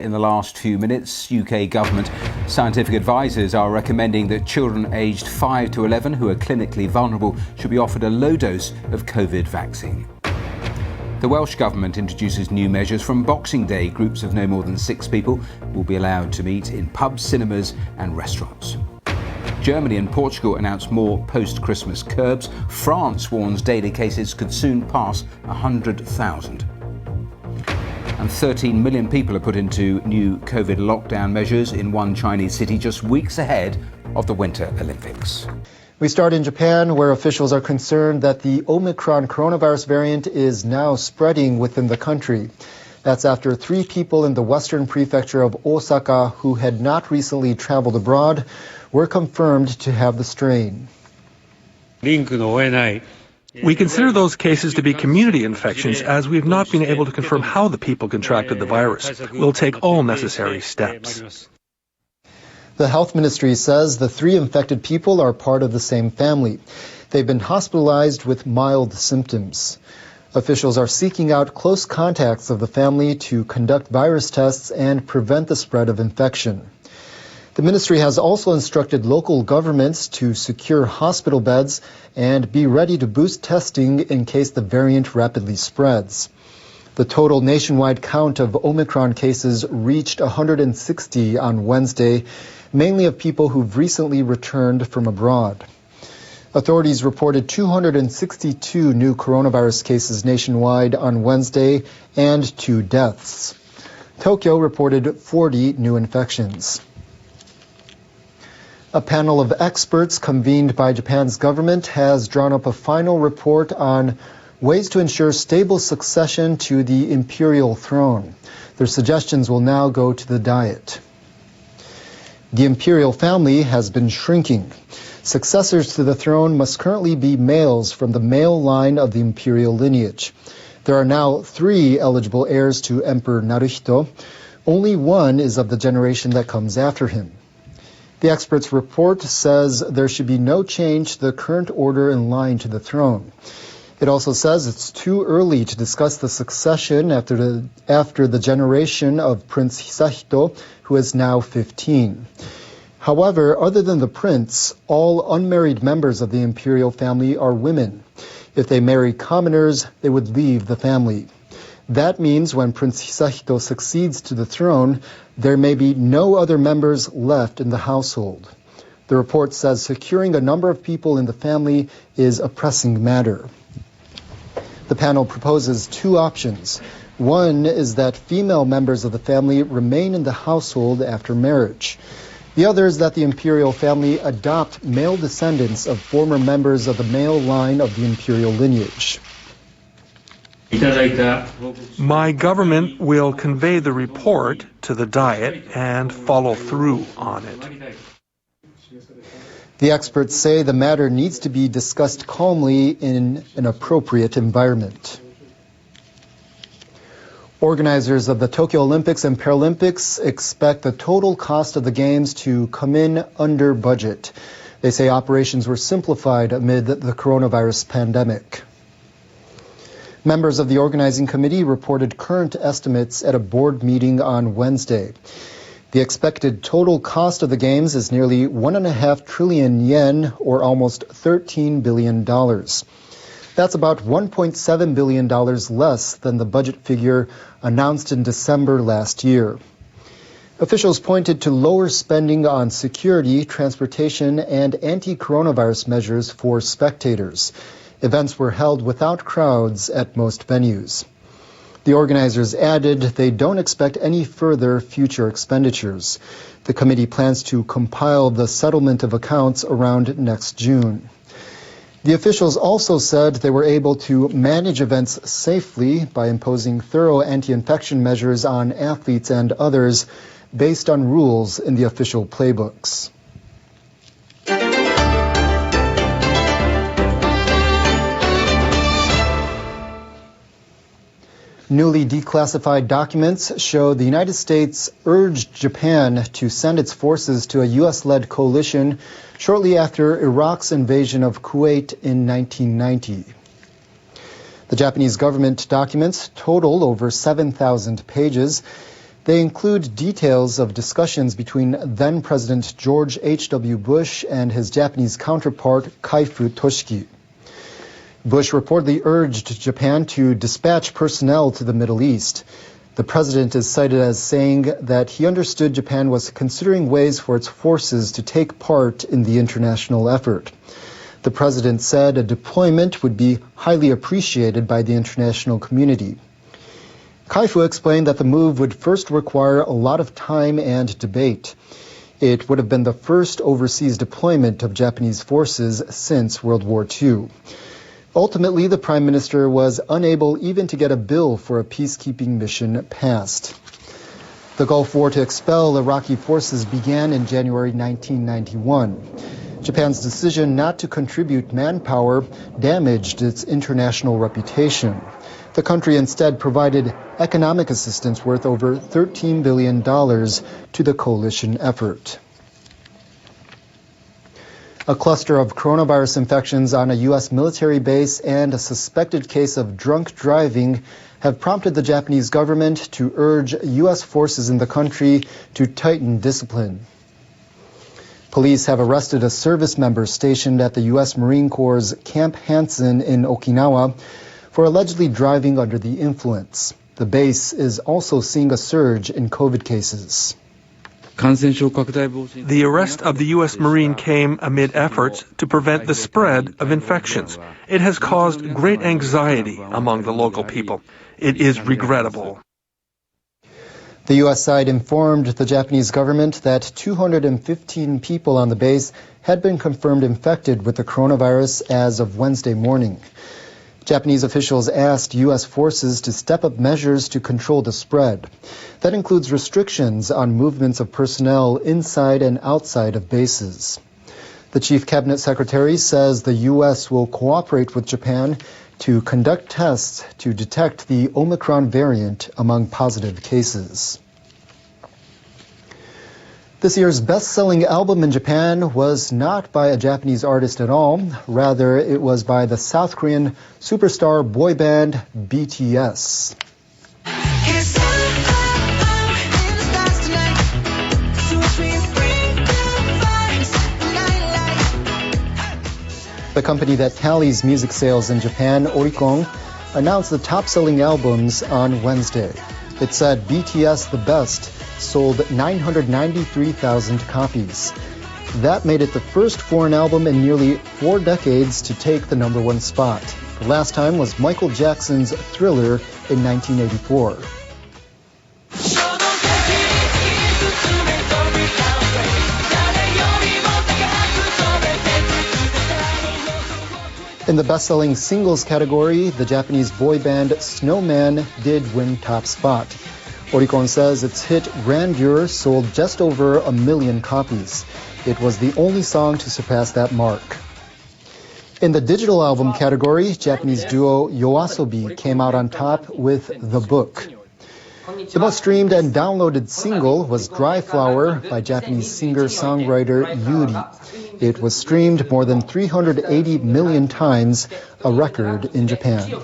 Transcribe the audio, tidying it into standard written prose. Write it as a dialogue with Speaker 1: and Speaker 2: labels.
Speaker 1: In the last few minutes, UK government scientific advisors are recommending that children aged 5 to 11 who are clinically vulnerable should be offered a low dose of COVID vaccine. The Welsh Government introduces new measures from Boxing Day. Groups of no more than 6 people will be allowed to meet in pubs, cinemas and restaurants. Germany and Portugal announce more post-Christmas curbs. France warns daily cases could soon pass 100,000. And 13 million people are put into new COVID lockdown measures in one Chinese city just weeks ahead of the Winter Olympics.
Speaker 2: We start in Japan, where officials are concerned that the Omicron coronavirus variant is now spreading within the country. That's after 3 people in the western prefecture of Osaka who had not recently traveled abroad were confirmed to have the strain.
Speaker 3: We consider those cases to be community infections, as we have not been able to confirm how the people contracted the virus. We'll take all necessary steps.
Speaker 2: The health ministry says the 3 infected people are part of the same family. They've been hospitalized with mild symptoms. Officials are seeking out close contacts of the family to conduct virus tests and prevent the spread of infection. The ministry has also instructed local governments to secure hospital beds and be ready to boost testing in case the variant rapidly spreads. The total nationwide count of Omicron cases reached 160 on Wednesday, mainly of people who've recently returned from abroad. Authorities reported 262 new coronavirus cases nationwide on Wednesday and 2 deaths. Tokyo reported 40 new infections. A panel of experts convened by Japan's government has drawn up a final report on ways to ensure stable succession to the imperial throne. Their suggestions will now go to the Diet. The imperial family has been shrinking. Successors to the throne must currently be males from the male line of the imperial lineage. There are now 3 eligible heirs to Emperor Naruhito. Only one is of the generation that comes after him. The experts' report says there should be no change to the current order in line to the throne. It also says it's too early to discuss the succession after the generation of Prince Hisahito, who is now 15. However, other than the prince, all unmarried members of the imperial family are women. If they marry commoners, they would leave the family. That means when Prince Hisahito succeeds to the throne, there may be no other members left in the household. The report says securing a number of people in the family is a pressing matter. The panel proposes 2 options. One is that female members of the family remain in the household after marriage. The other is that the imperial family adopt male descendants of former members of the male line of the imperial lineage.
Speaker 3: My government will convey the report to the Diet and follow through on it.
Speaker 2: The experts say the matter needs to be discussed calmly in an appropriate environment. Organizers of the Tokyo Olympics and Paralympics expect the total cost of the Games to come in under budget. They say operations were simplified amid the coronavirus pandemic. Members of the organizing committee reported current estimates at a board meeting on Wednesday. The expected total cost of the Games is nearly 1.5 trillion yen, or almost $13 billion. That's about $1.7 billion less than the budget figure announced in December last year. Officials pointed to lower spending on security, transportation, and anti-coronavirus measures for spectators. Events were held without crowds at most venues. The organizers added they don't expect any further future expenditures. The committee plans to compile the settlement of accounts around next June. The officials also said they were able to manage events safely by imposing thorough anti-infection measures on athletes and others based on rules in the official playbooks. Newly declassified documents show the United States urged Japan to send its forces to a U.S.-led coalition shortly after Iraq's invasion of Kuwait in 1990. The Japanese government documents total over 7,000 pages. They include details of discussions between then-President George H.W. Bush and his Japanese counterpart, Kaifu Toshiki. Bush reportedly urged Japan to dispatch personnel to the Middle East. The president is cited as saying that he understood Japan was considering ways for its forces to take part in the international effort. The president said a deployment would be highly appreciated by the international community. Kaifu explained that the move would first require a lot of time and debate. It would have been the first overseas deployment of Japanese forces since World War II. Ultimately, the prime minister was unable even to get a bill for a peacekeeping mission passed. The Gulf War to expel Iraqi forces began in January 1991. Japan's decision not to contribute manpower damaged its international reputation. The country instead provided economic assistance worth over $13 billion to the coalition effort. A cluster of coronavirus infections on a U.S. military base and a suspected case of drunk driving have prompted the Japanese government to urge U.S. forces in the country to tighten discipline. Police have arrested a service member stationed at the U.S. Marine Corps' Camp Hansen in Okinawa for allegedly driving under the influence. The base is also seeing a surge in COVID cases.
Speaker 3: The arrest of the U.S. Marine came amid efforts to prevent the spread of infections. It has caused great anxiety among the local people. It is regrettable.
Speaker 2: The U.S. side informed the Japanese government that 215 people on the base had been confirmed infected with the coronavirus as of Wednesday morning. Japanese officials asked U.S. forces to step up measures to control the spread. That includes restrictions on movements of personnel inside and outside of bases. The chief cabinet secretary says the U.S. will cooperate with Japan to conduct tests to detect the Omicron variant among positive cases. This year's best-selling album in Japan was not by a Japanese artist at all. Rather, it was by the South Korean superstar boy band BTS. The company that tallies music sales in Japan, Oricon, announced the top-selling albums on Wednesday. It said BTS The Best sold 993,000 copies. That made it the first foreign album in nearly 4 decades to take the #1 spot. The last time was Michael Jackson's Thriller in 1984. In the best-selling singles category, the Japanese boy band Snowman did win top spot. Oricon says its hit Grandeur sold just over 1 million copies. It was the only song to surpass that mark. In the digital album category, Japanese duo YOASOBI came out on top with The Book. The most streamed and downloaded single was Dry Flower by Japanese singer-songwriter Yuri. It was streamed more than 380 million times, a record in Japan.